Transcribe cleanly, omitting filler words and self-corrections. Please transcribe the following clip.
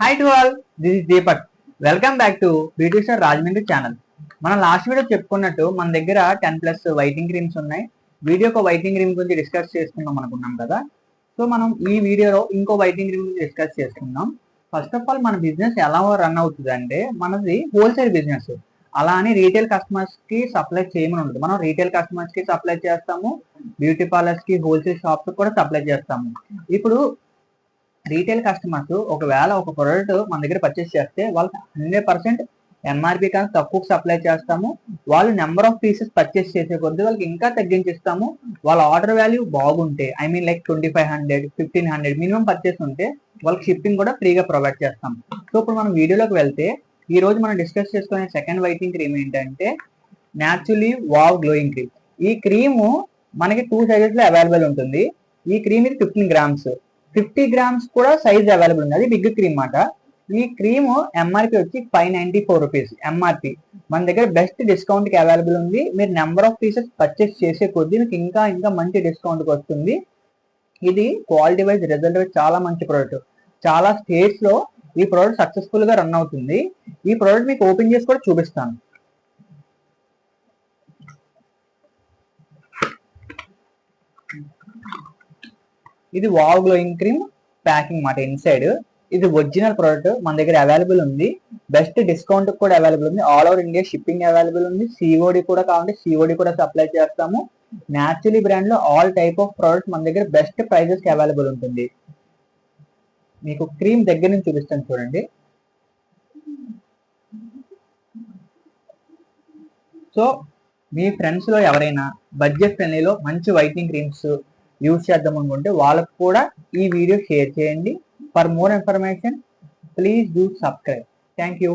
Hi to all, this is Deepak. Welcome back to beauty star Rajahmundry channel. మనం last video చెప్పుకున్నట్టు మన దగ్గర 10+ waiting creams ఉన్నాయి. వీడియోకి వైటింగ్ క్రీమ్ గురించి డిస్కస్ చేసుకుందాం అనుకున్నాం కదా. సో మనం ఈ వీడియోలో ఇంకో వైటింగ్ క్రీమ్ గురించి డిస్కస్ చేసుకుందాం. ఫస్ట్ ఆఫ్ ఆల్ మన బిజినెస్ ఎలా రన్ అవుతుంది అంటే, మనది హోల్సేల్ బిజినెస్. అలా అని రీటైల్ కస్టమర్స్ కి సప్లై చేయమని ఉంటుంది. మనం రీటైల్ కస్టమర్స్ కి సప్లై చేస్తాము, బ్యూటీ పార్లర్స్ కి, హోల్సేల్ షాప్స్ కూడా సప్లై చేస్తాము. ఇప్పుడు రీటైల్ కస్టమర్స్ ఒకవేళ ఒక ప్రోడక్ట్ మన దగ్గర పర్చేస్ చేస్తే వాళ్ళకి 100% ఎంఆర్పి కన్నా తక్కువ సప్లై చేస్తాము. వాళ్ళు నెంబర్ ఆఫ్ పీసెస్ పర్చేస్ చేసే కొద్దీ వాళ్ళకి ఇంకా తగ్గించిస్తాము. వాళ్ళ ఆర్డర్ వాల్యూ బాగుంటే, I mean like 2500, 1500 minimum purchase ఉంటే వాళ్ళకి షిప్పింగ్ కూడా ఫ్రీగా ప్రొవైడ్ చేస్తాం. సో ఇప్పుడు మనం వీడియోలోకి వెళ్తే, ఈ రోజు మనం డిస్కస్ చేసుకునే సెకండ్ వైటింగ్ క్రీమ్ ఏంటంటే న్యాచురలీ వావ్ గ్లోయింగ్ క్రీమ్. ఈ క్రీము మనకి 2 సైజెస్ లో అవైలబుల్ ఉంటుంది. ఈ క్రీమ్ ఇది 15 గ్రామ్స్, 50 గ్రామ్స్ కూడా సైజ్ అవైలబుల్ ఉంది. అది బిగ్ క్రీమ్ మాట. ఈ క్రీమ్ ఎంఆర్పి వచ్చి 594 రూపీస్ ఎంఆర్పి. మన దగ్గర బెస్ట్ డిస్కౌంట్ కి అవైలబుల్ ఉంది. మీరు నెంబర్ ఆఫ్ పీసెస్ పర్చేస్ చేసే కొద్దీ మీకు ఇంకా ఇంకా మంచి డిస్కౌంట్ కి వస్తుంది. ఇది క్వాలిటీ వైజ్, రిజల్ట్ వైజ్ చాలా మంచి ప్రోడక్ట్. చాలా స్టేట్స్ లో ఈ ప్రోడక్ట్ సక్సెస్ఫుల్ గా రన్ అవుతుంది. ఈ ప్రోడక్ట్ మీకు ఓపెన్ చేసి కూడా చూపిస్తాను. ఇది వావ్ గ్లోయింగ్ క్రీమ్ ప్యాకింగ్ మాట ఇన్సైడ్. ఇది ఒరిజినల్ ప్రోడక్ట్ మన దగ్గర అవైలబుల్ ఉంది. బెస్ట్ డిస్కౌంట్ కూడా అవైలబుల్ ఉంది. All over India shipping available ఉంది. సిఓడి కూడా కావాలంటే సిఓడి కూడా సప్లై చేస్తాము. న్యాచురలీ బ్రాండ్ లో ఆల్ టైప్ ఆఫ్ ప్రోడక్ట్స్ మన దగ్గర బెస్ట్ ప్రైజెస్ కి అవైలబుల్ ఉంటుంది. మీకు క్రీమ్ దగ్గర నుంచి చూపిస్తాను చూడండి. సో మీ ఫ్రెండ్స్ లో ఎవరైనా బడ్జెట్ ఫ్రెండ్లీలో మంచి వైట్నింగ్ క్రీమ్స్ యూజ్ చేద్దాం అనుకుంటే వాళ్ళకు కూడా ఈ వీడియో షేర్ చేయండి. For more information please do subscribe. Thank you.